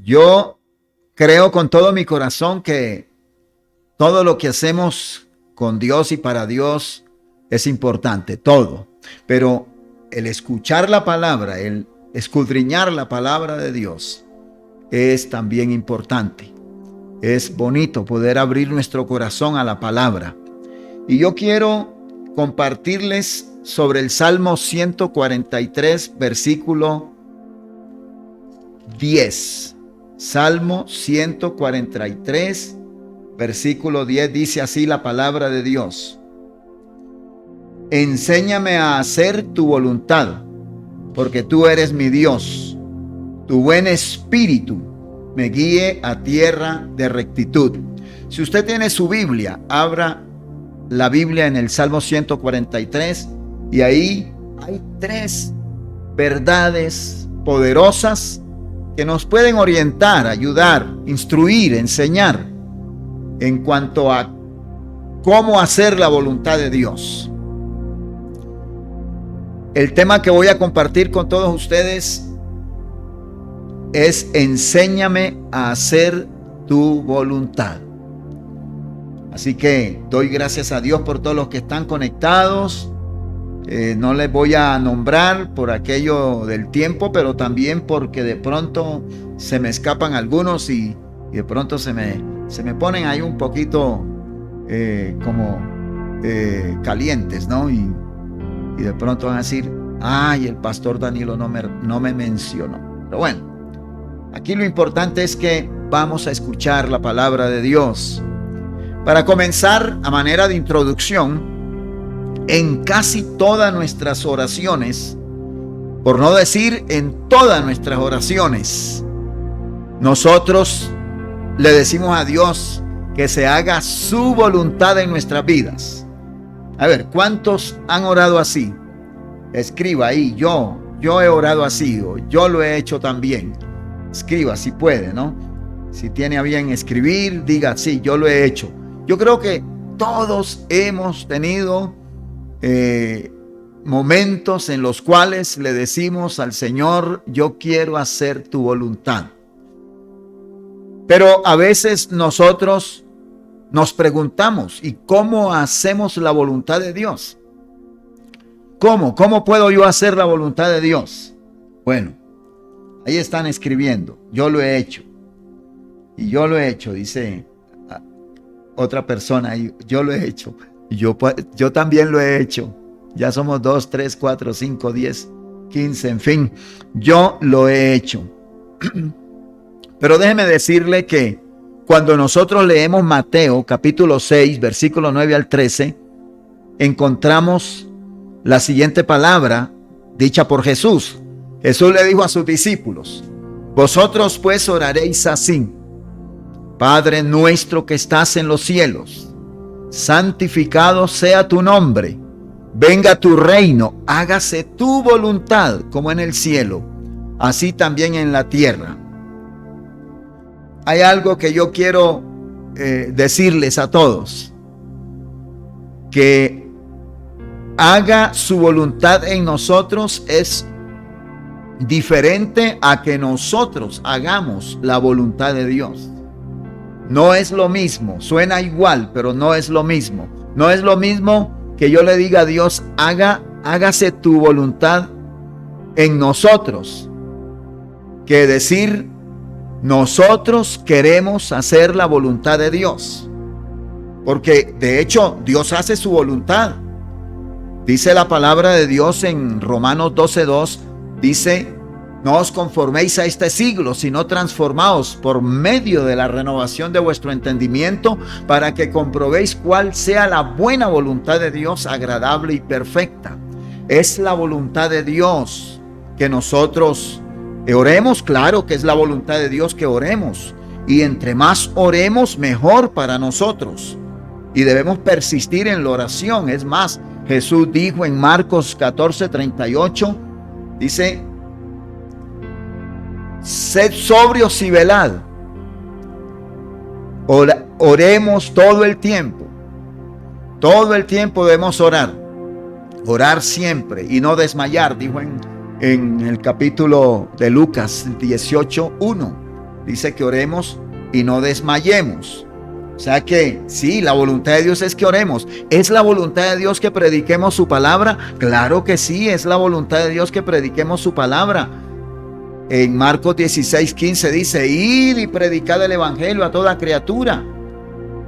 Yo creo con todo mi corazón que todo lo que hacemos con Dios y para Dios es importante, todo. Pero el escuchar la palabra, el escudriñar la palabra de Dios es también importante. Es bonito poder abrir nuestro corazón a la palabra. Y yo quiero compartirles sobre el Salmo 143, versículo 10. Salmo 143, versículo 10, dice así la palabra de Dios. Enséñame a hacer tu voluntad, porque tú eres mi Dios. Tu buen espíritu me guíe a tierra de rectitud. Si usted tiene su Biblia, abra la Biblia en el Salmo 143 y ahí hay 3 verdades poderosas que nos pueden orientar, ayudar, instruir, enseñar en cuanto a cómo hacer la voluntad de Dios. El tema que voy a compartir con todos ustedes es enséñame a hacer tu voluntad. Así que doy gracias a Dios por todos los que están conectados. No les voy a nombrar por aquello del tiempo, pero también porque de pronto se me escapan algunos y de pronto se me ponen ahí un poquito calientes, ¿no? Y de pronto van a decir, ay, el pastor Danilo no me mencionó. Pero bueno, aquí lo importante es que vamos a escuchar la palabra de Dios. Para comenzar, a manera de introducción, en casi todas nuestras oraciones, por no decir en todas nuestras oraciones, nosotros le decimos a Dios que se haga su voluntad en nuestras vidas. A ver, ¿cuántos han orado así? Escriba ahí, yo he orado así, o yo lo he hecho también. Escriba si puede, ¿no? Si tiene a bien escribir, diga, sí, yo lo he hecho. Yo creo que todos hemos tenido momentos en los cuales le decimos al Señor, yo quiero hacer tu voluntad. Pero a veces nosotros nos preguntamos, ¿y cómo hacemos la voluntad de Dios? ¿Cómo? ¿Cómo puedo yo hacer la voluntad de Dios? Bueno, ahí están escribiendo, yo lo he hecho. Y yo lo he hecho, dice otra persona ahí, yo lo he hecho. Y yo también lo he hecho. Ya somos 2, 3, 4, 5, 10, 15, en fin, yo lo he hecho. Pero déjeme decirle que cuando nosotros leemos Mateo capítulo 6, versículo 9 al 13, encontramos la siguiente palabra dicha por Jesús. Jesús le dijo a sus discípulos, vosotros pues oraréis así: Padre nuestro que estás en los cielos, santificado sea tu nombre, venga tu reino, hágase tu voluntad como en el cielo, así también en la tierra. Hay algo que yo quiero decirles a todos, que haga su voluntad en nosotros es diferente a que nosotros hagamos la voluntad de Dios. No es lo mismo, suena igual, pero no es lo mismo. No es lo mismo que yo le diga a Dios, hágase tu voluntad en nosotros, que decir, nosotros queremos hacer la voluntad de Dios. Porque de hecho, Dios hace su voluntad. Dice la palabra de Dios en Romanos 12:2, dice, no os conforméis a este siglo, sino transformaos por medio de la renovación de vuestro entendimiento, para que comprobéis cuál sea la buena voluntad de Dios, agradable y perfecta. Es la voluntad de Dios que nosotros oremos, claro que es la voluntad de Dios que oremos. Y entre más oremos, mejor para nosotros. Y debemos persistir en la oración. Es más, Jesús dijo en Marcos 14:38, dice, sed sobrios y velad. Oremos todo el tiempo. Todo el tiempo debemos orar. Orar siempre y no desmayar, dijo en el capítulo de Lucas 18:1. dice que oremos y no desmayemos. O sea que sí, la voluntad de Dios es que oremos. ¿Es la voluntad de Dios que prediquemos su palabra? Claro que sí, es la voluntad de Dios que prediquemos su palabra. En Marcos 16:15 dice: id y predicad el evangelio a toda criatura.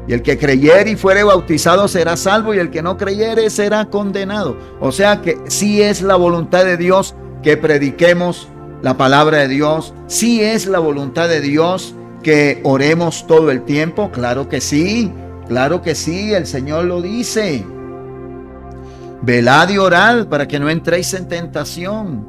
Y el que creyere y fuere bautizado será salvo, y el que no creyere será condenado. O sea que sí es la voluntad de Dios que prediquemos la palabra de Dios. Sí es la voluntad de Dios que oremos todo el tiempo. Claro que sí, el Señor lo dice. Velad y orad para que no entréis en tentación,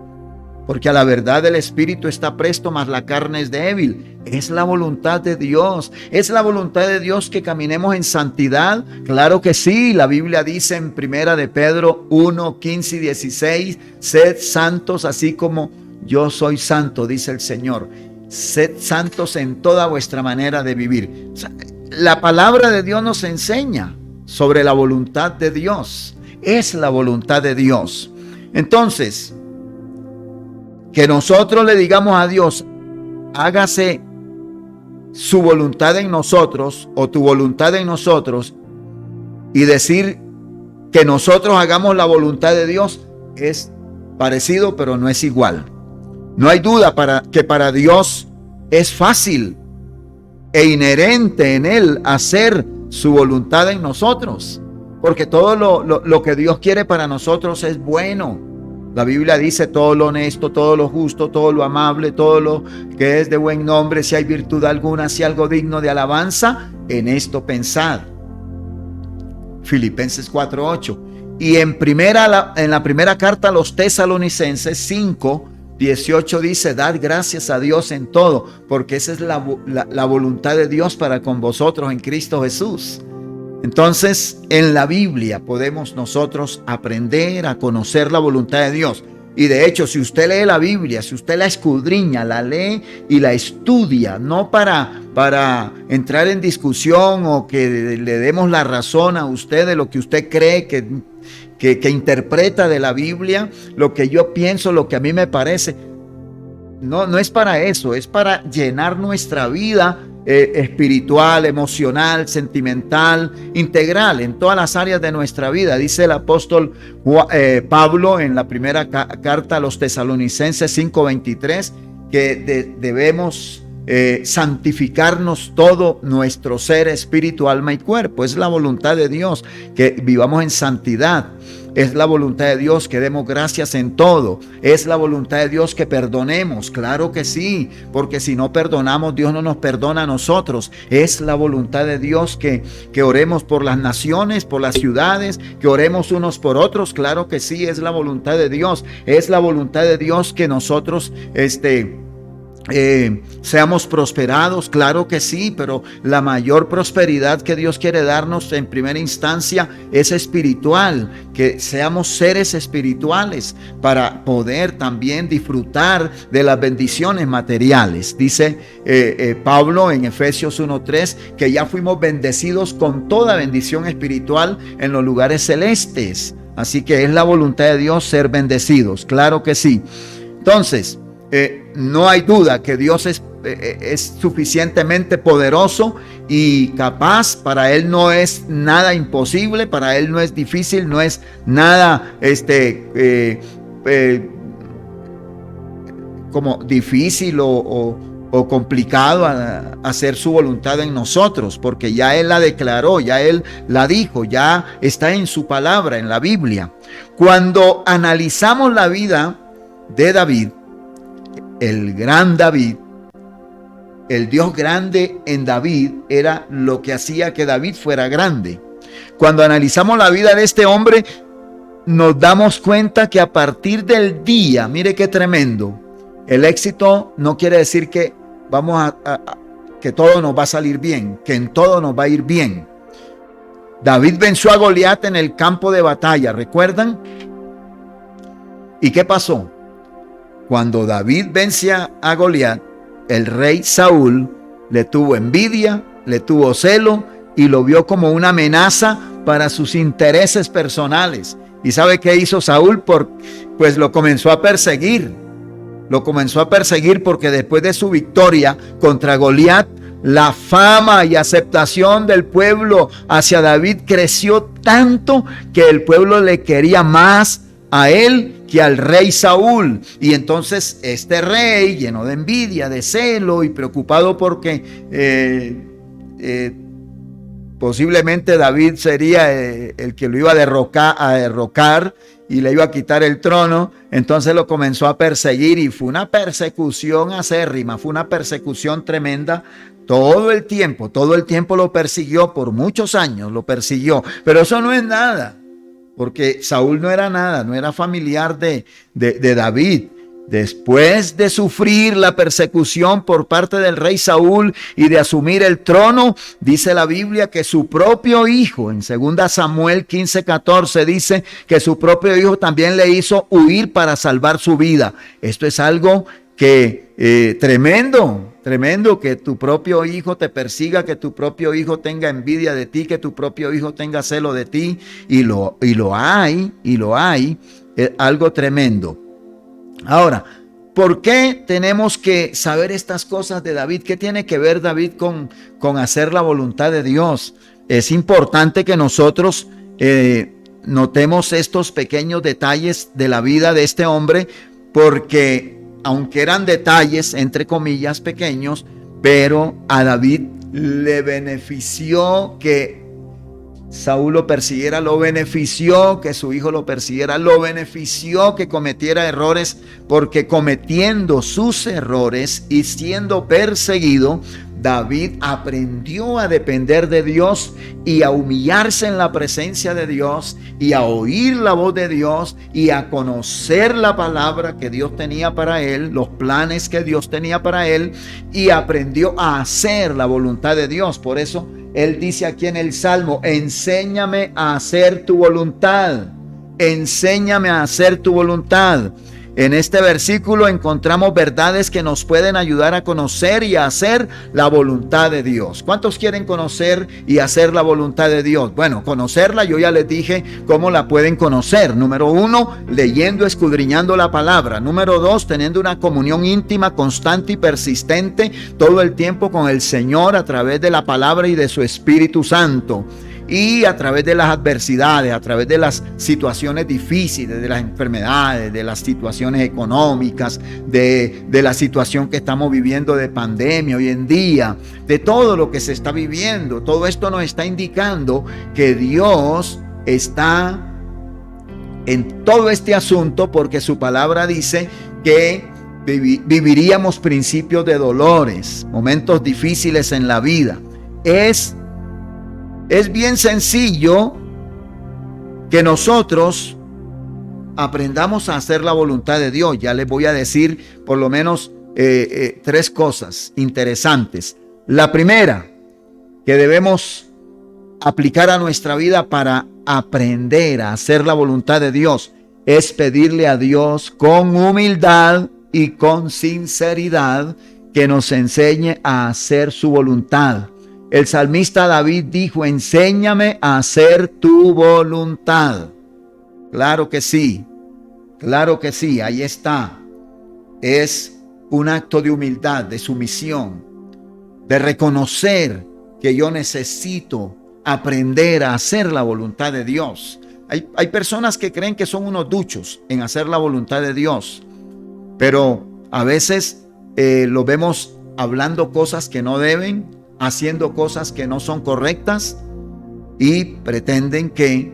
porque a la verdad el espíritu está presto, mas la carne es débil. Es la voluntad de Dios. Es la voluntad de Dios que caminemos en santidad. Claro que sí. La Biblia dice en Primera de Pedro 1:15 y 16: sed santos así como yo soy santo, dice el Señor. Sed santos en toda vuestra manera de vivir. O sea, la palabra de Dios nos enseña sobre la voluntad de Dios. Es la voluntad de Dios. Entonces, que nosotros le digamos a Dios: hágase su voluntad en nosotros, o tu voluntad en nosotros, y decir que nosotros hagamos la voluntad de Dios, es parecido, pero no es igual. No hay duda que para Dios es fácil e inherente en Él hacer su voluntad en nosotros, porque todo lo que Dios quiere para nosotros es bueno. La Biblia dice: todo lo honesto, todo lo justo, todo lo amable, todo lo que es de buen nombre, si hay virtud alguna, si algo digno de alabanza, en esto pensad. Filipenses 4:8. Y en la primera carta a los Tesalonicenses 5:18 dice: dad gracias a Dios en todo, porque esa es la voluntad de Dios para con vosotros en Cristo Jesús. Entonces, en la Biblia podemos nosotros aprender a conocer la voluntad de Dios. Y de hecho, si usted lee la Biblia, si usted la escudriña, la lee y la estudia, no para entrar en discusión o que le demos la razón a usted de lo que usted cree que interpreta de la Biblia, lo que yo pienso, lo que a mí me parece. No es para eso, es para llenar nuestra vida espiritual, emocional, sentimental, integral, en todas las áreas de nuestra vida. Dice el apóstol Pablo en la primera carta a los Tesalonicenses 5:23 que debemos santificarnos todo nuestro ser, espíritu, alma y cuerpo. Es la voluntad de Dios que vivamos en santidad. Es la voluntad de Dios que demos gracias en todo. Es la voluntad de Dios que perdonemos. Claro que sí, porque si no perdonamos, Dios no nos perdona a nosotros. Es la voluntad de Dios que oremos por las naciones, por las ciudades, que oremos unos por otros. Claro que sí, es la voluntad de Dios. Es la voluntad de Dios que nosotros seamos prosperados. Claro que sí, pero la mayor prosperidad que Dios quiere darnos en primera instancia es espiritual, que seamos seres espirituales para poder también disfrutar de las bendiciones materiales. Dice Pablo en Efesios 1:3 que ya fuimos bendecidos con toda bendición espiritual en los lugares celestes. Así que es la voluntad de Dios ser bendecidos. Claro que sí. Entonces, no hay duda que Dios es suficientemente poderoso y capaz. Para Él no es nada imposible, para Él no es difícil, no es nada como difícil o complicado hacer su voluntad en nosotros, porque ya Él la declaró, ya Él la dijo, ya está en su palabra, en la Biblia. Cuando analizamos la vida de David, el gran David, el Dios grande en David era lo que hacía que David fuera grande. Cuando analizamos la vida de este hombre, nos damos cuenta que a partir del día, mire qué tremendo, el éxito no quiere decir que que todo nos va a salir bien, que en todo nos va a ir bien. David venció a Goliat en el campo de batalla, ¿recuerdan? ¿Y qué pasó? Cuando David vence a Goliat, el rey Saúl le tuvo envidia, le tuvo celo y lo vio como una amenaza para sus intereses personales. ¿Y sabe qué hizo Saúl? Pues lo comenzó a perseguir. Lo comenzó a perseguir porque después de su victoria contra Goliat, la fama y aceptación del pueblo hacia David creció tanto que el pueblo le quería más a él que al rey Saúl. Y entonces este rey, lleno de envidia, de celo y preocupado porque posiblemente David sería el que lo iba a derrocar y le iba a quitar el trono, entonces lo comenzó a perseguir y fue una persecución acérrima, fue una persecución tremenda. Todo el tiempo lo persiguió, por muchos años lo persiguió, pero eso no es nada, porque Saúl no era nada, no era familiar de David. Después de sufrir la persecución por parte del rey Saúl y de asumir el trono, dice la Biblia que su propio hijo, en 2 Samuel 15:14, dice que su propio hijo también le hizo huir para salvar su vida. Esto es algo que tremendo, que tu propio hijo te persiga, que tu propio hijo tenga envidia de ti, que tu propio hijo tenga celo de ti, y lo hay, es algo tremendo. Ahora, ¿por qué tenemos que saber estas cosas de David? ¿Qué tiene que ver David con hacer la voluntad de Dios? Es importante que nosotros notemos estos pequeños detalles de la vida de este hombre, porque aunque eran detalles, entre comillas, pequeños, pero a David le benefició que Saúl lo persiguiera, lo benefició que su hijo lo persiguiera, lo benefició que cometiera errores, porque cometiendo sus errores y siendo perseguido, David aprendió a depender de Dios y a humillarse en la presencia de Dios y a oír la voz de Dios y a conocer la palabra que Dios tenía para él, los planes que Dios tenía para él, y aprendió a hacer la voluntad de Dios. Por eso él dice aquí en el Salmo: enséñame a hacer tu voluntad, enséñame a hacer tu voluntad. En este versículo encontramos verdades que nos pueden ayudar a conocer y a hacer la voluntad de Dios. ¿Cuántos quieren conocer y hacer la voluntad de Dios? Bueno, conocerla, yo ya les dije cómo la pueden conocer. Número 1, leyendo, escudriñando la palabra. Número 2, teniendo una comunión íntima, constante y persistente todo el tiempo con el Señor a través de la palabra y de su Espíritu Santo. Y a través de las adversidades, a través de las situaciones difíciles, de las enfermedades, de las situaciones económicas, de la situación que estamos viviendo de pandemia hoy en día, de todo lo que se está viviendo. Todo esto nos está indicando que Dios está en todo este asunto, porque su palabra dice que viviríamos principios de dolores, momentos difíciles en la vida. Es bien sencillo que nosotros aprendamos a hacer la voluntad de Dios. Ya les voy a decir por lo menos 3 cosas interesantes. La primera que debemos aplicar a nuestra vida para aprender a hacer la voluntad de Dios es pedirle a Dios con humildad y con sinceridad que nos enseñe a hacer su voluntad. El salmista David dijo: enséñame a hacer tu voluntad. Claro que sí, ahí está. Es un acto de humildad, de sumisión, de reconocer que yo necesito aprender a hacer la voluntad de Dios. Hay personas que creen que son unos duchos en hacer la voluntad de Dios, pero a veces lo vemos hablando cosas que no deben, haciendo cosas que no son correctas, y pretenden que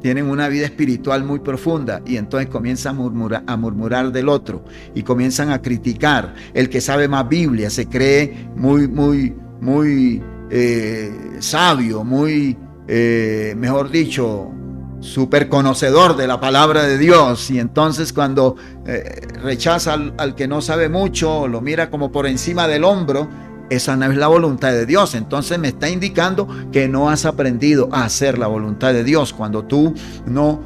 tienen una vida espiritual muy profunda, y entonces comienzan a murmurar del otro y comienzan a criticar. El que sabe más Biblia se cree muy sabio, mejor dicho, súper conocedor de la palabra de Dios, y entonces cuando rechaza al que no sabe mucho, lo mira como por encima del hombro. Esa no es la voluntad de Dios. Entonces me está indicando que no has aprendido a hacer la voluntad de Dios. Cuando tú no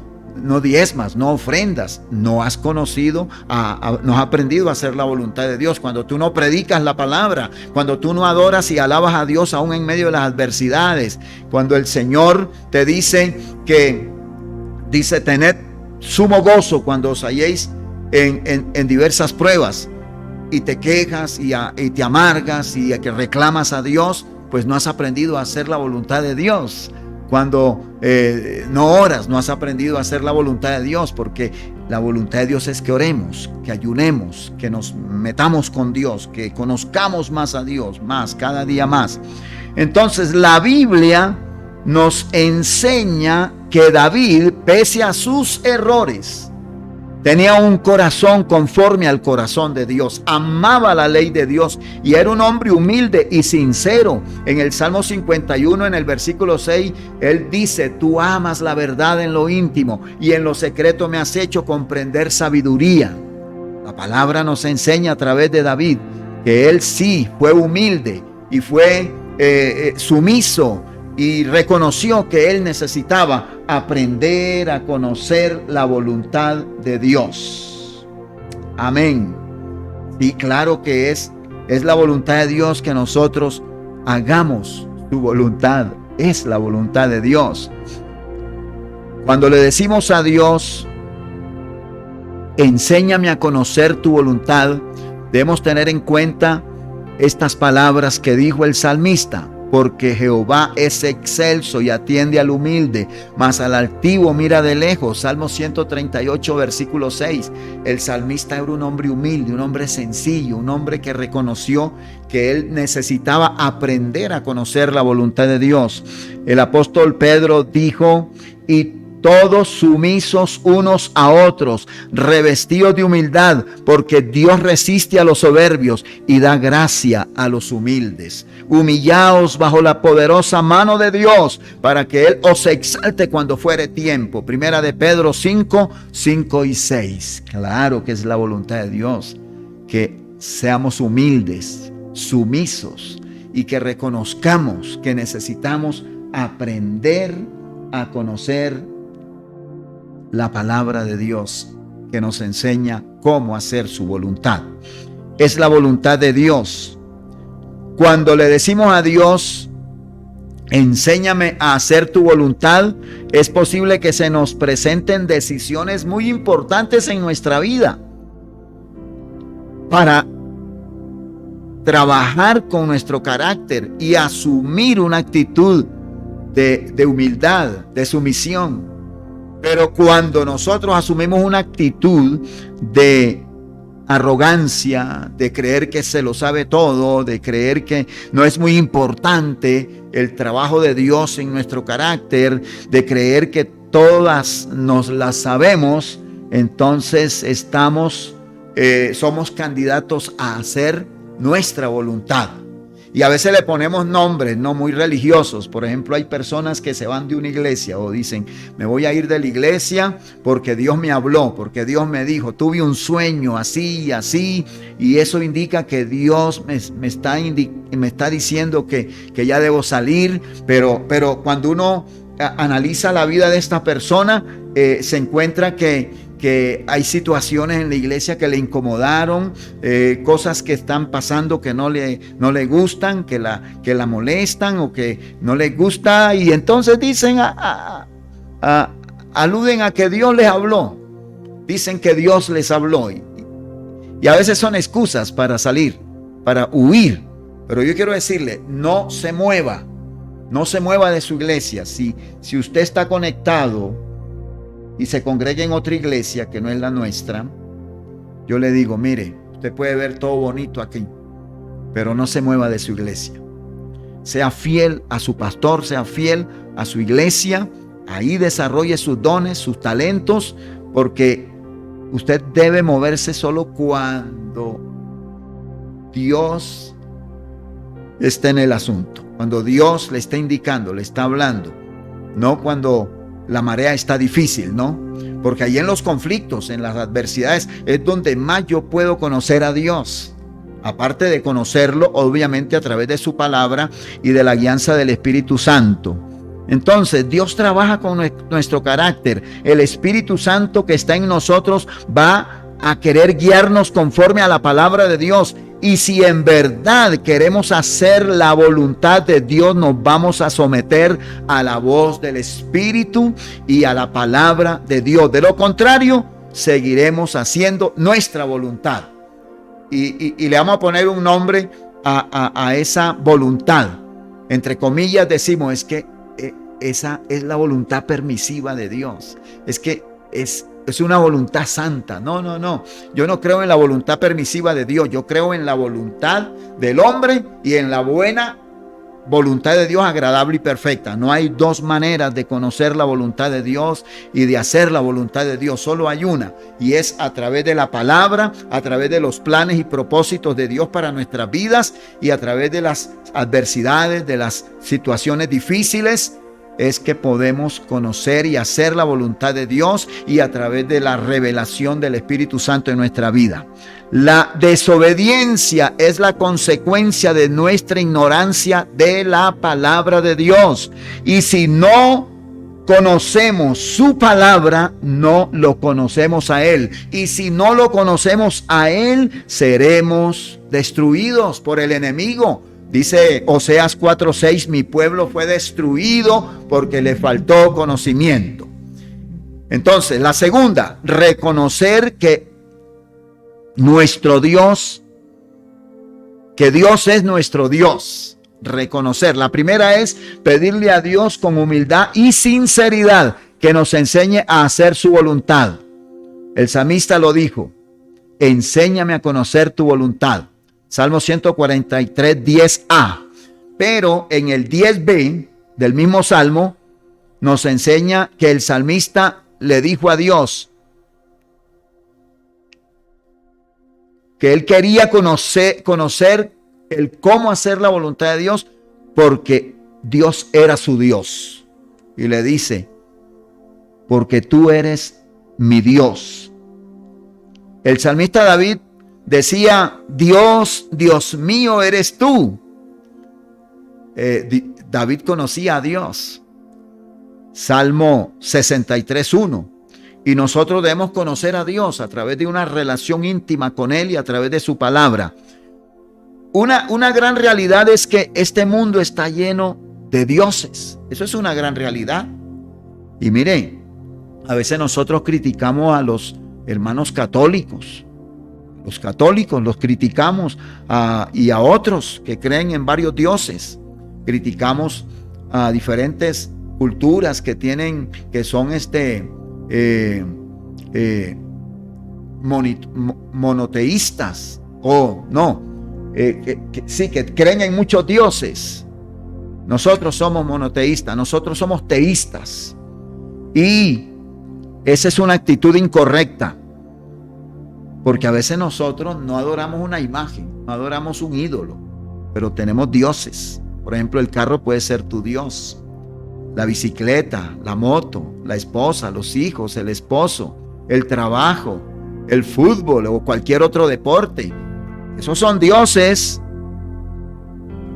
diezmas, no ofrendas, no has conocido, no has aprendido a hacer la voluntad de Dios. Cuando tú no predicas la palabra, cuando tú no adoras y alabas a Dios aún en medio de las adversidades, cuando el Señor te dice tened sumo gozo cuando os halléis en diversas pruebas y te quejas y te amargas y que reclamas a Dios, pues no has aprendido a hacer la voluntad de Dios. Cuando no oras, no has aprendido a hacer la voluntad de Dios, porque la voluntad de Dios es que oremos, que ayunemos, que nos metamos con Dios, que conozcamos más a Dios, más, cada día más. Entonces la Biblia nos enseña que David, pese a sus errores, tenía un corazón conforme al corazón de Dios, amaba la ley de Dios y era un hombre humilde y sincero. En el Salmo 51, en el versículo 6, él dice: tú amas la verdad en lo íntimo y en lo secreto me has hecho comprender sabiduría. La palabra nos enseña a través de David que él sí fue humilde y fue sumiso, y reconoció que él necesitaba aprender a conocer la voluntad de Dios. Amén. Y claro que es la voluntad de Dios que nosotros hagamos su voluntad. Es la voluntad de Dios. Cuando le decimos a Dios: enséñame a conocer tu voluntad, debemos tener en cuenta estas palabras que dijo el salmista: porque Jehová es excelso y atiende al humilde, mas al altivo mira de lejos. Salmo 138, versículo 6. El salmista era un hombre humilde, un hombre sencillo, un hombre que reconoció que él necesitaba aprender a conocer la voluntad de Dios. El apóstol Pedro dijo: y todos sumisos unos a otros, revestidos de humildad, porque Dios resiste a los soberbios y da gracia a los humildes. Humillaos bajo la poderosa mano de Dios, para que Él os exalte cuando fuere tiempo. Primera de Pedro 5, 5 y 6. Claro que es la voluntad de Dios, que seamos humildes, sumisos, y que reconozcamos que necesitamos aprender a conocer la palabra de Dios, que nos enseña cómo hacer su voluntad. Es la voluntad de Dios. Cuando le decimos a Dios: enséñame a hacer tu voluntad, es posible que se nos presenten decisiones muy importantes en nuestra vida para trabajar con nuestro carácter y asumir una actitud de humildad, de sumisión. Pero cuando nosotros asumimos una actitud de arrogancia, de creer que se lo sabe todo, de creer que no es muy importante el trabajo de Dios en nuestro carácter, de creer que todas nos las sabemos, entonces somos candidatos a hacer nuestra voluntad. Y a veces le ponemos nombres no muy religiosos. Por ejemplo, hay personas que se van de una iglesia o dicen: me voy a ir de la iglesia porque Dios me habló, porque Dios me dijo, tuve un sueño así y así, y eso indica que Dios me está diciendo que ya debo salir. Pero cuando uno analiza la vida de esta persona, se encuentra que hay situaciones en la iglesia que le incomodaron, cosas que están pasando que no le gustan, que la molestan o que no les gusta, y entonces dicen, aluden a que Dios les habló, dicen que Dios les habló, y a veces son excusas para salir, para huir. Pero yo quiero decirle: no se mueva de su iglesia. Si usted está conectado y se congrega en otra iglesia que no es la nuestra, yo le digo: mire, usted puede ver todo bonito aquí, pero no se mueva de su iglesia. Sea fiel a su pastor, sea fiel a su iglesia, ahí desarrolle sus dones, sus talentos, porque usted debe moverse solo cuando Dios esté en el asunto, cuando Dios le está indicando, le está hablando, no cuando la marea está difícil, ¿no? Porque ahí en los conflictos, en las adversidades, es donde más yo puedo conocer a Dios. Aparte de conocerlo, obviamente, a través de su palabra y de la guianza del Espíritu Santo. Entonces, Dios trabaja con nuestro carácter. El Espíritu Santo que está en nosotros va a querer guiarnos conforme a la palabra de Dios. Y si en verdad queremos hacer la voluntad de Dios, nos vamos a someter a la voz del Espíritu y a la palabra de Dios. De lo contrario, seguiremos haciendo nuestra voluntad. Y le vamos a poner un nombre a esa voluntad. Entre comillas decimos, es que esa es la voluntad permisiva de Dios. Es que es una voluntad santa. No. Yo no creo en la voluntad permisiva de Dios. Yo creo en la voluntad del hombre y en la buena voluntad de Dios, agradable y perfecta. No hay dos maneras de conocer la voluntad de Dios y de hacer la voluntad de Dios. Solo hay una, y es a través de la palabra, a través de los planes y propósitos de Dios para nuestras vidas, y a través de las adversidades, de las situaciones difíciles, es que podemos conocer y hacer la voluntad de Dios, y a través de la revelación del Espíritu Santo en nuestra vida. La desobediencia es la consecuencia de nuestra ignorancia de la palabra de Dios. Y si no conocemos su palabra, no lo conocemos a Él. Y si no lo conocemos a Él, seremos destruidos por el enemigo. Dice Oseas 4:6, mi pueblo fue destruido porque le faltó conocimiento. Entonces, la segunda, reconocer que nuestro Dios, que Dios es nuestro Dios. Reconocer. La primera es pedirle a Dios con humildad y sinceridad que nos enseñe a hacer su voluntad. El salmista lo dijo: enséñame a conocer tu voluntad. Salmo 143, 10a. Pero en el 10b del mismo salmo nos enseña que el salmista le dijo a Dios que él quería conocer el cómo hacer la voluntad de Dios, porque Dios era su Dios. Y le dice: porque tú eres mi Dios. El salmista David decía: Dios, Dios mío eres tú. David conocía a Dios. Salmo 63:1. Y nosotros debemos conocer a Dios a través de una relación íntima con Él y a través de su palabra. Una gran realidad es que este mundo está lleno de dioses. Eso es una gran realidad. Y miren, a veces nosotros criticamos a los hermanos católicos. Los católicos los criticamos y a otros que creen en varios dioses. Criticamos a diferentes culturas que son monoteístas que creen en muchos dioses. Nosotros somos monoteístas, nosotros somos teístas, y esa es una actitud incorrecta, porque a veces nosotros no adoramos una imagen, no adoramos un ídolo, pero tenemos dioses. Por ejemplo, el carro puede ser tu Dios, la bicicleta, la moto, la esposa, los hijos, el esposo, el trabajo, el fútbol o cualquier otro deporte. Esos son dioses.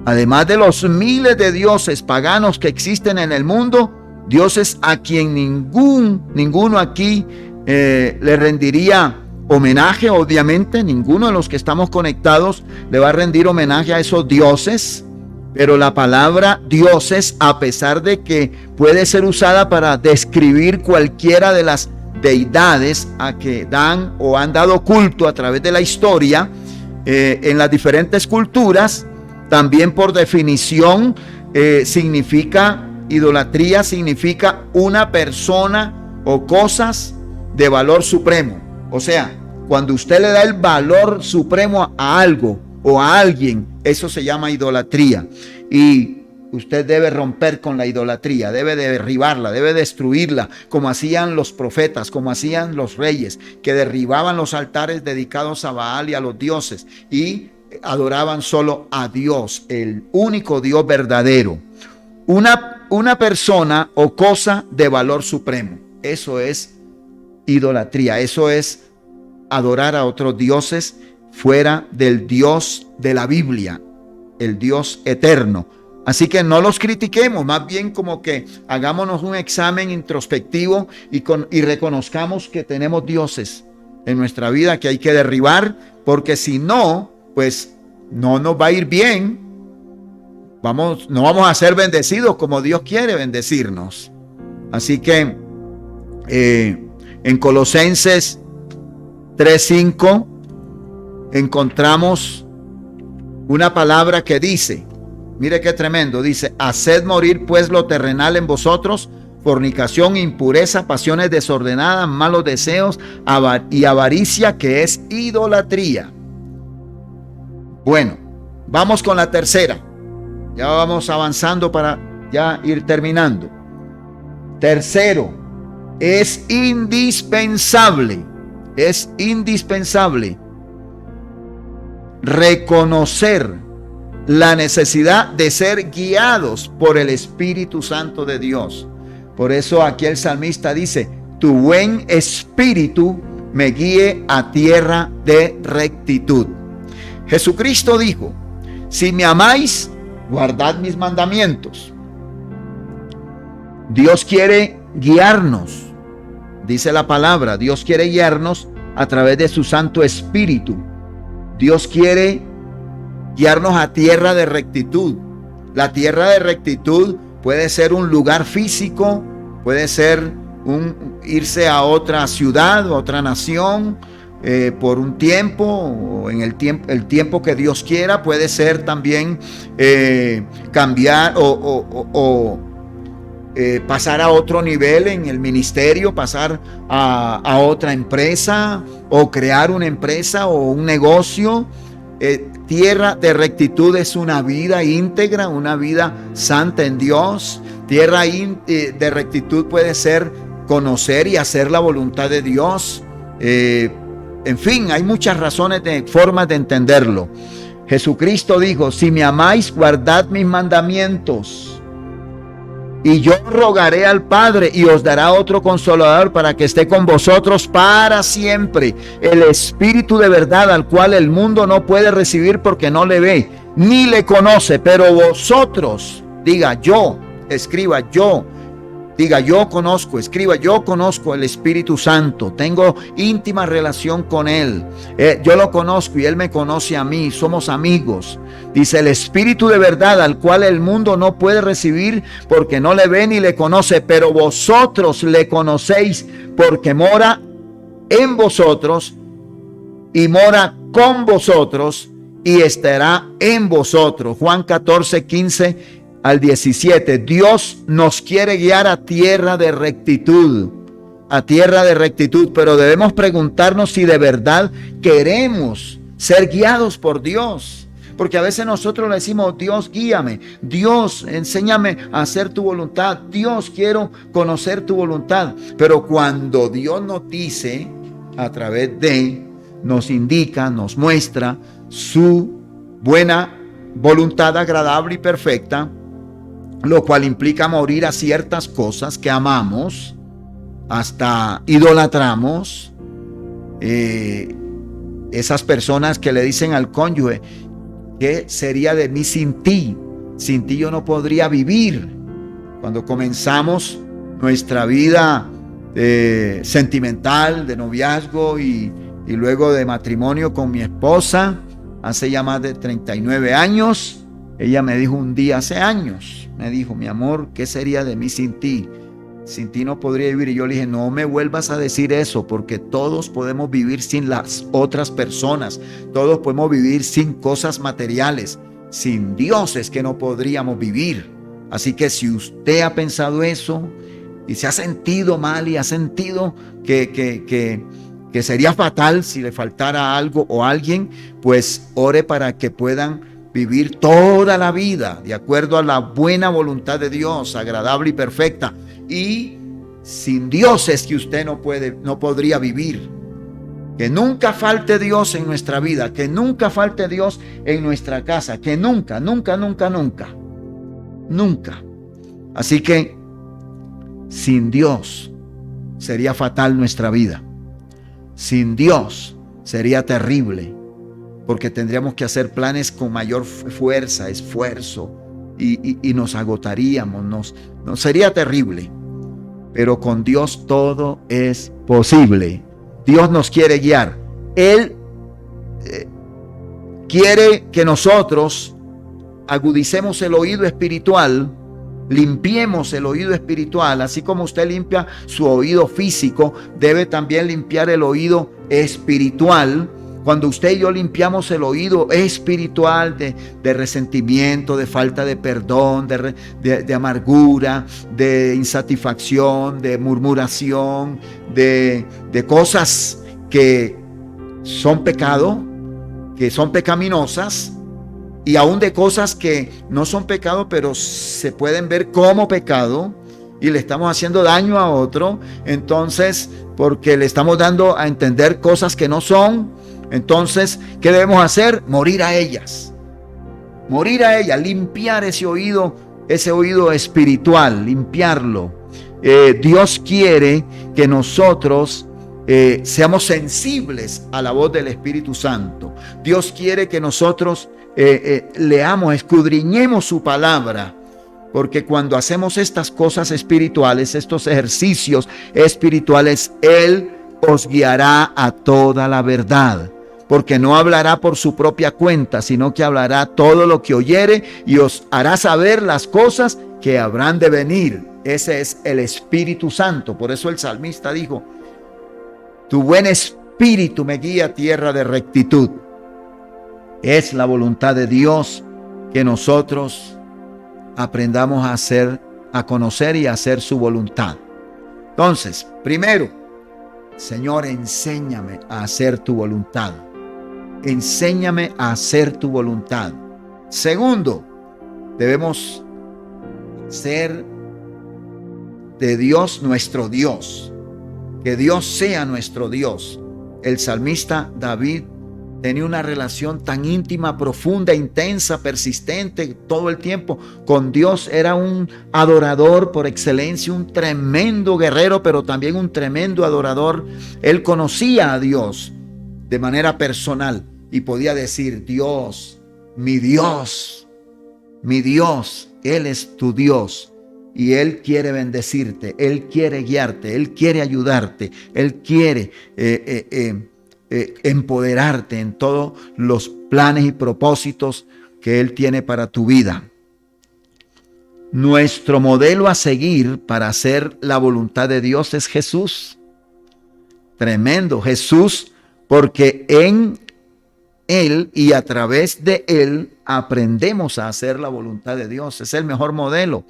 Además de los miles de dioses paganos que existen en el mundo, dioses a quien ninguno aquí le rendiría homenaje. Obviamente, ninguno de los que estamos conectados le va a rendir homenaje a esos dioses. Pero la palabra dioses, a pesar de que puede ser usada para describir cualquiera de las deidades a que dan o han dado culto a través de la historia, en las diferentes culturas, también por definición significa idolatría, significa una persona o cosas de valor supremo. O sea, cuando usted le da el valor supremo a algo o a alguien, eso se llama idolatría. Y usted debe romper con la idolatría, debe derribarla, debe destruirla, como hacían los profetas, como hacían los reyes, que derribaban los altares dedicados a Baal y a los dioses y adoraban solo a Dios, el único Dios verdadero. Una persona o cosa de valor supremo. Eso es idolatría, eso es adorar a otros dioses fuera del Dios de la Biblia, el Dios eterno. Así que no los critiquemos, más bien como que hagámonos un examen introspectivo y reconozcamos que tenemos dioses en nuestra vida que hay que derribar, porque si no, pues no nos va a ir bien. No vamos a ser bendecidos como Dios quiere bendecirnos. Así que en Colosenses 3:5 encontramos una palabra que dice, mire qué tremendo, dice: haced morir pues lo terrenal en vosotros, fornicación, impureza, pasiones desordenadas, malos deseos y avaricia, que es idolatría. Bueno, vamos con la tercera. Ya vamos avanzando para ya ir terminando. Tercero, es indispensable reconocer la necesidad de ser guiados por el Espíritu Santo de Dios. Por eso aquí el salmista dice: tu buen espíritu me guíe a tierra de rectitud. Jesucristo dijo: si me amáis, guardad mis mandamientos. Dios quiere guiarnos, dice la palabra, Dios quiere guiarnos a través de su Santo Espíritu. Dios quiere guiarnos a tierra de rectitud. La tierra de rectitud puede ser un lugar físico, puede ser irse a otra ciudad o otra nación por un tiempo, o en el tiempo que Dios quiera. Puede ser también cambiar o pasar a otro nivel en el ministerio, pasar a otra empresa, o crear una empresa o un negocio. Tierra de rectitud es una vida íntegra, una vida santa en Dios. Tierra de rectitud puede ser conocer y hacer la voluntad de Dios. En fin, hay muchas formas de entenderlo. Jesucristo dijo: si me amáis, guardad mis mandamientos. Y yo rogaré al Padre y os dará otro consolador para que esté con vosotros para siempre, el Espíritu de verdad, al cual el mundo no puede recibir porque no le ve ni le conoce. Pero vosotros, diga yo, escriba yo, diga yo conozco, escriba yo conozco el Espíritu Santo, tengo íntima relación con Él, yo lo conozco y Él me conoce a mí, somos amigos. Dice: el Espíritu de verdad, al cual el mundo no puede recibir porque no le ve ni le conoce, pero vosotros le conocéis porque mora en vosotros y mora con vosotros y estará en vosotros. Juan 14:15-17. Dios nos quiere guiar a tierra de rectitud, pero debemos preguntarnos si de verdad queremos ser guiados por Dios. Porque a veces nosotros le decimos: Dios, guíame, Dios, enséñame a hacer tu voluntad, Dios, quiero conocer tu voluntad. Pero cuando Dios nos dice, a través de, nos indica, nos muestra su buena voluntad agradable y perfecta, lo cual implica morir a ciertas cosas que amamos, hasta idolatramos. Esas personas que le dicen al cónyuge: ¿qué sería de mí sin ti? Sin ti yo no podría vivir. Cuando comenzamos nuestra vida sentimental, de noviazgo y luego de matrimonio con mi esposa, hace ya más de 39 años, ella me dijo un día, hace años, me dijo: mi amor, ¿qué sería de mí sin ti? Sin ti no podría vivir. Y yo le dije: no me vuelvas a decir eso, porque todos podemos vivir sin las otras personas, todos podemos vivir sin cosas materiales. Sin Dios es que no podríamos vivir. Así que si usted ha pensado eso y se ha sentido mal y ha sentido que sería fatal si le faltara algo o alguien, pues ore para que puedan vivir toda la vida de acuerdo a la buena voluntad de Dios, agradable y perfecta. Y sin Dios es que usted no podría vivir. Que nunca falte Dios en nuestra vida, que nunca falte Dios en nuestra casa, que nunca. Así que sin Dios sería fatal nuestra vida. Sin Dios sería terrible, porque tendríamos que hacer planes con mayor fuerza, esfuerzo, y nos agotaríamos, nos sería terrible. Pero con Dios todo es posible. Dios nos quiere guiar. Él quiere que nosotros agudicemos el oído espiritual limpiemos el oído espiritual, así como usted limpia su oído físico, debe también limpiar el oído espiritual. Cuando usted y yo limpiamos el oído espiritual de resentimiento, de falta de perdón, de amargura, de insatisfacción, de murmuración, de cosas que son pecado, que son pecaminosas, y aún de cosas que no son pecado, pero se pueden ver como pecado, y le estamos haciendo daño a otro, entonces, porque le estamos dando a entender cosas que no son, entonces, ¿qué debemos hacer? Morir a ellas, limpiar ese oído espiritual, limpiarlo. Dios quiere que nosotros seamos sensibles a la voz del Espíritu Santo. Dios quiere que nosotros leamos, escudriñemos su palabra, porque cuando hacemos estas cosas espirituales, estos ejercicios espirituales, Él os guiará a toda la verdad, porque no hablará por su propia cuenta, sino que hablará todo lo que oyere y os hará saber las cosas que habrán de venir. Ese es el Espíritu Santo. Por eso el salmista dijo: tu buen espíritu me guía a tierra de rectitud. Es la voluntad de Dios que nosotros aprendamos a hacer, a conocer y a hacer su voluntad. Entonces, primero, Señor, enséñame a hacer tu voluntad. Enséñame a hacer tu voluntad. Segundo, debemos ser de Dios nuestro Dios. Que Dios sea nuestro Dios. El salmista David tenía una relación tan íntima, profunda, intensa, persistente todo el tiempo con Dios. Era un adorador por excelencia, un tremendo guerrero, pero también un tremendo adorador. Él conocía a Dios de manera personal y podía decir: Dios, mi Dios, Él es tu Dios. Y Él quiere bendecirte, Él quiere guiarte, Él quiere ayudarte, Él quiere empoderarte en todos los planes y propósitos que Él tiene para tu vida. Nuestro modelo a seguir para hacer la voluntad de Dios es Jesús. Tremendo, Jesús, porque en Él y a través de Él aprendemos a hacer la voluntad de Dios. Es el mejor modelo.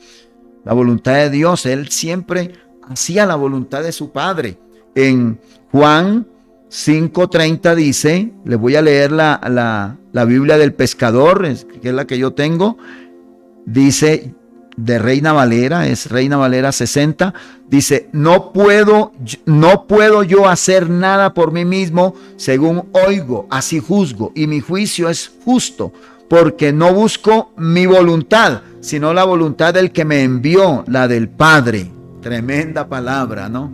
La voluntad de Dios, Él siempre hacía la voluntad de su Padre. En Juan 5:30 dice, les voy a leer la Biblia del Pescador, que es la que yo tengo, dice, de Reina Valera, es Reina Valera 60, dice: no puedo yo hacer nada por mí mismo, según oigo, así juzgo, y mi juicio es justo, porque no busco mi voluntad, sino la voluntad del que me envió, la del Padre. Tremenda palabra, ¿no?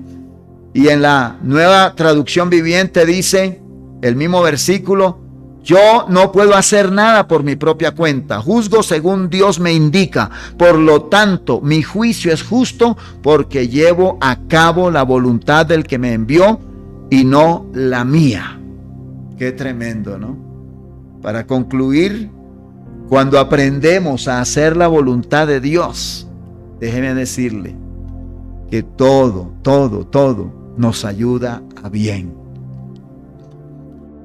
Y en la Nueva Traducción Viviente dice, el mismo versículo: yo no puedo hacer nada por mi propia cuenta, juzgo según Dios me indica, por lo tanto mi juicio es justo, porque llevo a cabo la voluntad del que me envió y no la mía. Qué tremendo, ¿no? Para concluir, cuando aprendemos a hacer la voluntad de Dios, déjeme decirle que todo nos ayuda a bien.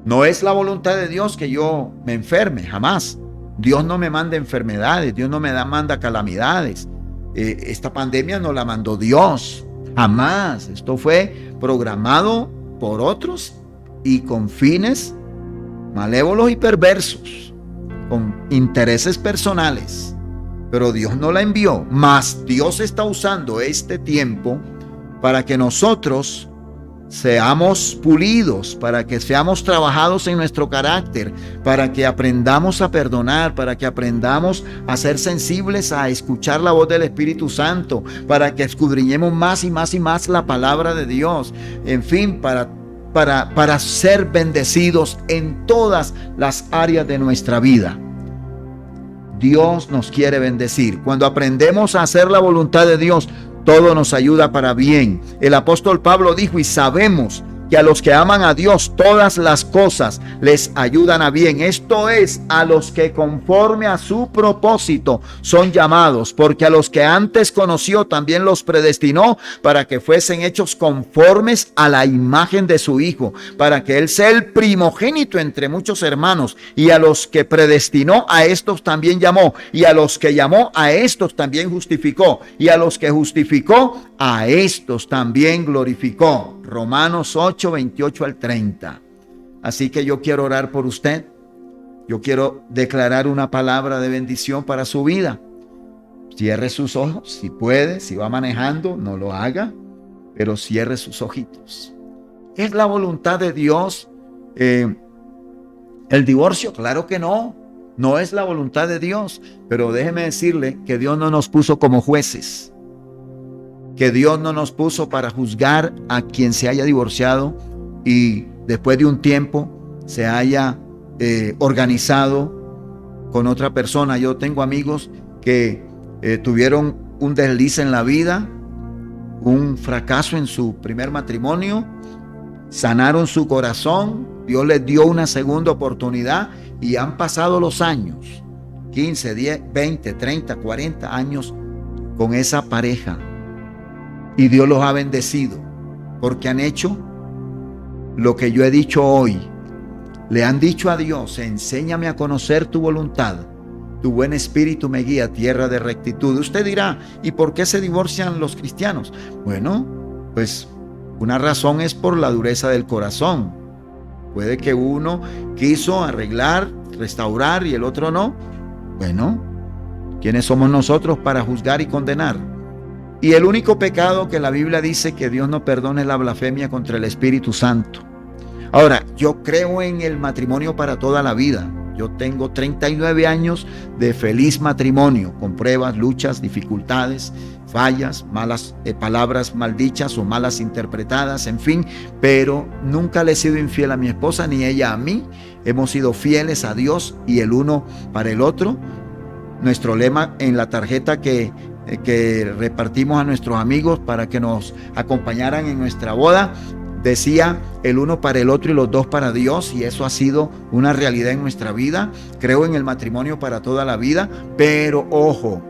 No es la voluntad de Dios que yo me enferme, jamás. Dios no me manda enfermedades, Dios no me manda calamidades. Esta pandemia no la mandó Dios, jamás. Esto fue programado por otros y con fines malévolos y perversos, con intereses personales. Pero Dios no la envió, mas Dios está usando este tiempo para que nosotros seamos pulidos, para que seamos trabajados en nuestro carácter, para que aprendamos a perdonar, para que aprendamos a ser sensibles a escuchar la voz del Espíritu Santo, para que escudriñemos más y más y más la palabra de Dios, en fin, para ser bendecidos en todas las áreas de nuestra vida. Dios nos quiere bendecir. Cuando aprendemos a hacer la voluntad de Dios, todo nos ayuda para bien. El apóstol Pablo dijo: y sabemos que a los que aman a Dios todas las cosas les ayudan a bien. Esto es, a los que conforme a su propósito son llamados, porque a los que antes conoció también los predestinó para que fuesen hechos conformes a la imagen de su Hijo, para que Él sea el primogénito entre muchos hermanos. Y a los que predestinó, a estos también llamó, y a los que llamó, a estos también justificó, y a los que justificó, a estos también glorificó. Romanos 8, 28 al 30. Así que yo quiero orar por usted. Yo quiero declarar una palabra de bendición para su vida. Cierre sus ojos, si puede, si va manejando, no lo haga, pero cierre sus ojitos. ¿Es la voluntad de Dios el divorcio? Claro que no. No es la voluntad de Dios, pero déjeme decirle que Dios no nos puso como jueces, que Dios no nos puso para juzgar a quien se haya divorciado y después de un tiempo se haya organizado con otra persona. Yo tengo amigos que tuvieron un desliz en la vida, un fracaso en su primer matrimonio, sanaron su corazón, Dios les dio una segunda oportunidad y han pasado los años, 15, 10, 20, 30, 40 años con esa pareja. Y Dios los ha bendecido porque han hecho lo que yo he dicho hoy. Le han dicho a Dios: enséñame a conocer tu voluntad. Tu buen espíritu me guía a tierra de rectitud. Usted dirá: ¿y por qué se divorcian los cristianos? Bueno, pues una razón es por la dureza del corazón. Puede que uno quiso arreglar, restaurar y el otro no. Bueno, ¿quiénes somos nosotros para juzgar y condenar? Y el único pecado que la Biblia dice que Dios no perdona es la blasfemia contra el Espíritu Santo. Ahora, yo creo en el matrimonio para toda la vida. Yo tengo 39 años de feliz matrimonio, con pruebas, luchas, dificultades, fallas, malas palabras maldichas o malas interpretadas, en fin, pero nunca le he sido infiel a mi esposa ni ella a mí. Hemos sido fieles a Dios y el uno para el otro. Nuestro lema en la tarjeta que repartimos a nuestros amigos para que nos acompañaran en nuestra boda decía: el uno para el otro y los dos para Dios, y eso ha sido una realidad en nuestra vida. Creo en el matrimonio para toda la vida, pero ojo,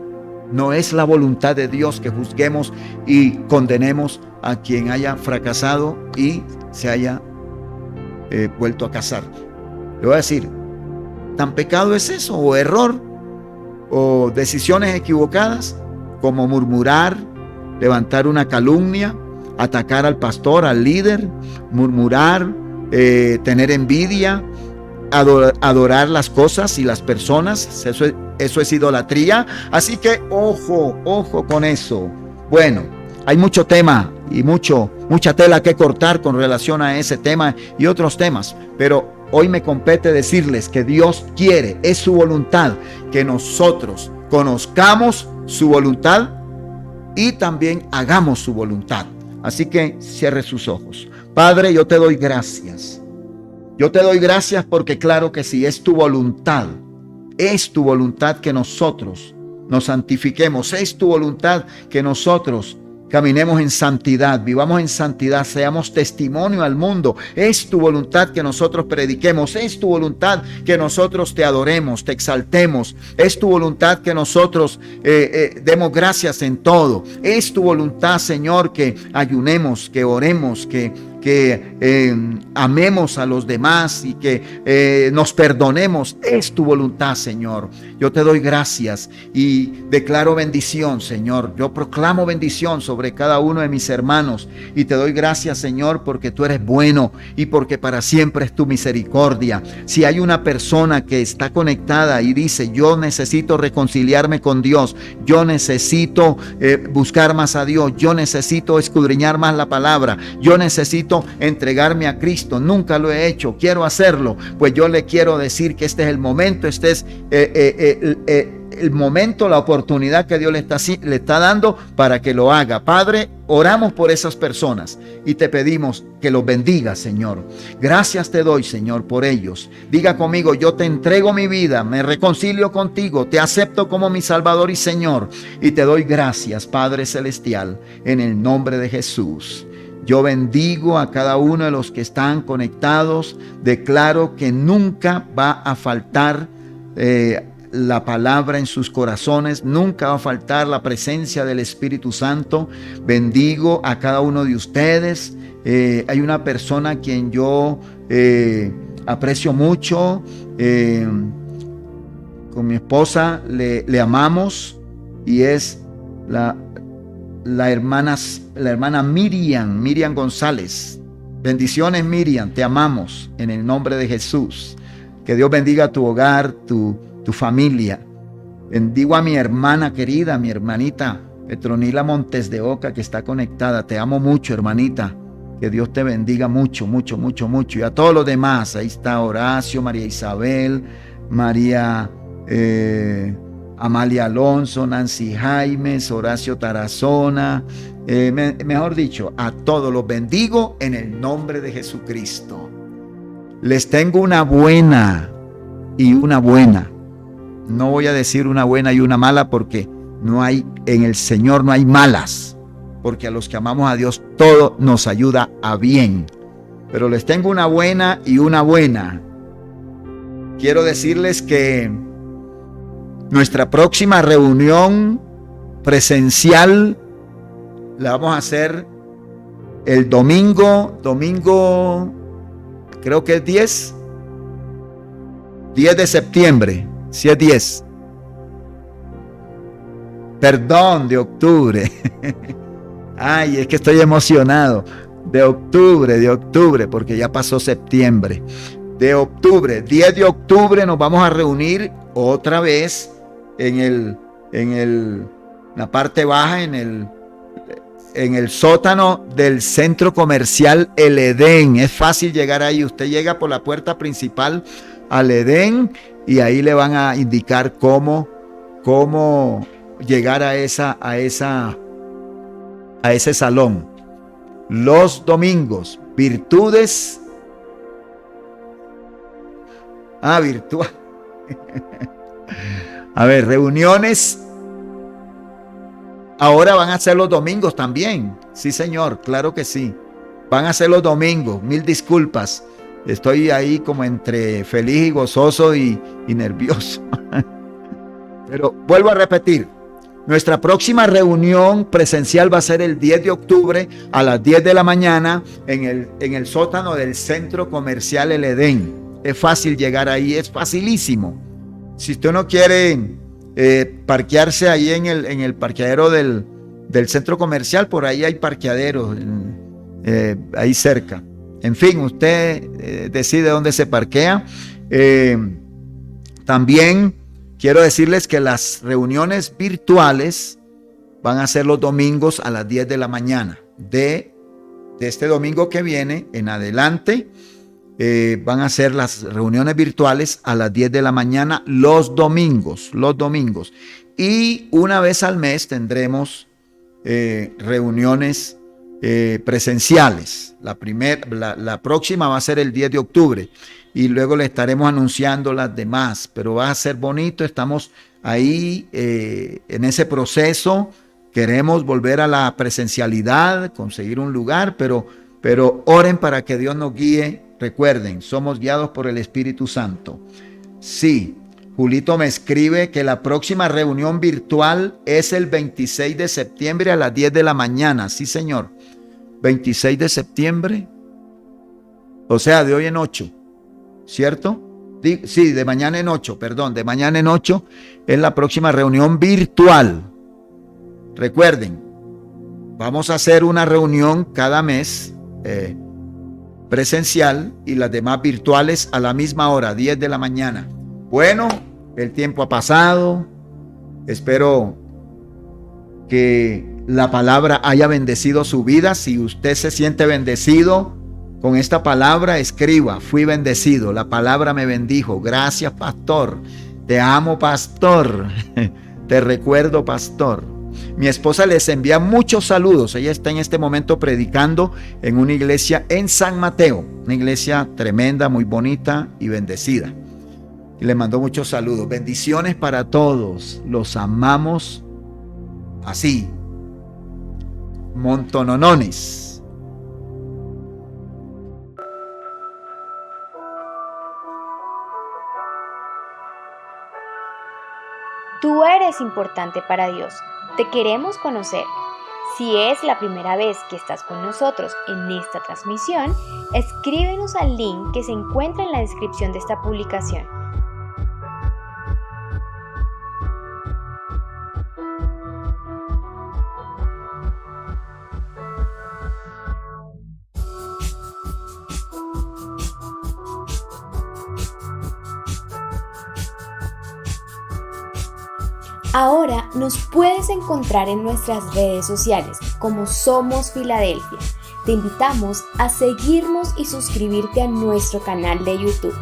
no es la voluntad de Dios que juzguemos y condenemos a quien haya fracasado y se haya vuelto a casar. Le voy a decir, ¿tan pecado es eso? ¿O error? ¿O decisiones equivocadas? Como murmurar, levantar una calumnia, atacar al pastor, al líder, murmurar, tener envidia, adorar las cosas y las personas. Eso es idolatría. Así que ojo con eso. Bueno, hay mucho tema y mucha tela que cortar con relación a ese tema y otros temas, pero hoy me compete decirles que Dios quiere, es su voluntad, que nosotros conozcamos su voluntad y también hagamos su voluntad. Así que cierre sus ojos. Padre, yo te doy gracias. Yo te doy gracias porque claro que sí, es tu voluntad que nosotros nos santifiquemos. Es tu voluntad que nosotros caminemos en santidad, vivamos en santidad, seamos testimonio al mundo. Es tu voluntad que nosotros prediquemos. Es tu voluntad que nosotros te adoremos, te exaltemos. Es tu voluntad que nosotros demos gracias en todo. Es tu voluntad, Señor, que ayunemos, que oremos, que amemos a los demás y que nos perdonemos. Es tu voluntad, Señor. Yo te doy gracias y declaro bendición, Señor. Yo proclamo bendición sobre cada uno de mis hermanos y te doy gracias, Señor, porque tú eres bueno y porque para siempre es tu misericordia. Si hay una persona que está conectada y dice: yo necesito reconciliarme con Dios, yo necesito buscar más a Dios, yo necesito escudriñar más la palabra, yo necesito entregarme a Cristo, nunca lo he hecho, quiero hacerlo, pues yo le quiero decir que este es el momento, este es el momento, la oportunidad que Dios le está dando para que lo haga. Padre, oramos por esas personas y te pedimos que los bendiga, Señor. Gracias te doy, Señor, por ellos. Diga conmigo: yo te entrego mi vida, me reconcilio contigo, te acepto como mi Salvador y Señor, y te doy gracias, Padre Celestial, en el nombre de Jesús. Yo bendigo a cada uno de los que están conectados. Declaro que nunca va a faltar la palabra en sus corazones. Nunca va a faltar la presencia del Espíritu Santo. Bendigo a cada uno de ustedes. Hay una persona a quien yo aprecio mucho. Con mi esposa le amamos, y es la hermana Miriam González. Bendiciones, Miriam, te amamos en el nombre de Jesús. Que Dios bendiga tu hogar, tu familia. Bendigo a mi hermana querida, mi hermanita Petronila Montes de Oca, que está conectada. Te amo mucho, hermanita. Que Dios te bendiga mucho, mucho, mucho, mucho. Y a todos los demás, ahí está Horacio, María Isabel, María Amalia Alonso, Nancy Jaimes, Horacio Tarazona, mejor dicho, a todos los bendigo en el nombre de Jesucristo. Les tengo una buena y una buena. No voy a decir una buena y una mala, porque no hay, en el Señor no hay malas, porque a los que amamos a Dios todo nos ayuda a bien. Pero les tengo una buena y una buena. Quiero decirles que nuestra próxima reunión presencial la vamos a hacer el domingo, creo que es 10 de septiembre, si es 10. Perdón, de octubre. Ay, es que estoy emocionado. De octubre, porque ya pasó septiembre. De octubre, 10 de octubre nos vamos a reunir otra vez en la parte baja, en el sótano del centro comercial El Edén. Es fácil llegar ahí. Usted llega por la puerta principal al Edén y ahí le van a indicar cómo llegar a ese salón. Los domingos, virtudes. Virtual. A ver, reuniones. Ahora van a ser los domingos también. Sí, señor, claro que sí. Van a ser los domingos. Mil disculpas. Estoy ahí como entre feliz y gozoso y nervioso. Pero vuelvo a repetir. Nuestra próxima reunión presencial va a ser el 10 de octubre a las 10 de la mañana en el sótano del centro comercial El Edén. Es fácil llegar ahí, es facilísimo. Si usted no quiere parquearse ahí en el parqueadero del centro comercial, por ahí hay parqueaderos ahí cerca. En fin, usted decide dónde se parquea. También quiero decirles que las reuniones virtuales van a ser los domingos a las 10 de la mañana. De este domingo que viene en adelante, van a ser las reuniones virtuales a las 10 de la mañana los domingos. Y una vez al mes tendremos reuniones presenciales. La próxima va a ser el 10 de octubre y luego le estaremos anunciando las demás, pero va a ser bonito. Estamos ahí en ese proceso. Queremos volver a la presencialidad, conseguir un lugar, pero oren para que Dios nos guíe. Recuerden, somos guiados por el Espíritu Santo. Sí, Julito me escribe que la próxima reunión virtual es el 26 de septiembre a las 10 de la mañana. Sí, señor. 26 de septiembre. O sea, de hoy en 8. ¿Cierto? Sí, de mañana en 8, perdón. De mañana en 8 es la próxima reunión virtual. Recuerden, vamos a hacer una reunión cada mes presencial y las demás virtuales a la misma hora, 10 de la mañana. Bueno, el tiempo ha pasado. Espero que la palabra haya bendecido su vida. Si usted se siente bendecido con esta palabra, escriba: fui bendecido, la palabra me bendijo. Gracias, pastor. Te amo, pastor. Te recuerdo, pastor. Mi esposa les envía muchos saludos. Ella está en este momento predicando en una iglesia en San Mateo, una iglesia tremenda, muy bonita y bendecida. Y le mandó muchos saludos. Bendiciones para todos. Los amamos así. Montononones. Tú eres importante para Dios. Te queremos conocer. Si es la primera vez que estás con nosotros en esta transmisión, escríbenos al link que se encuentra en la descripción de esta publicación. Ahora nos puedes encontrar en nuestras redes sociales como Somos Filadelfia. Te invitamos a seguirnos y suscribirte a nuestro canal de YouTube.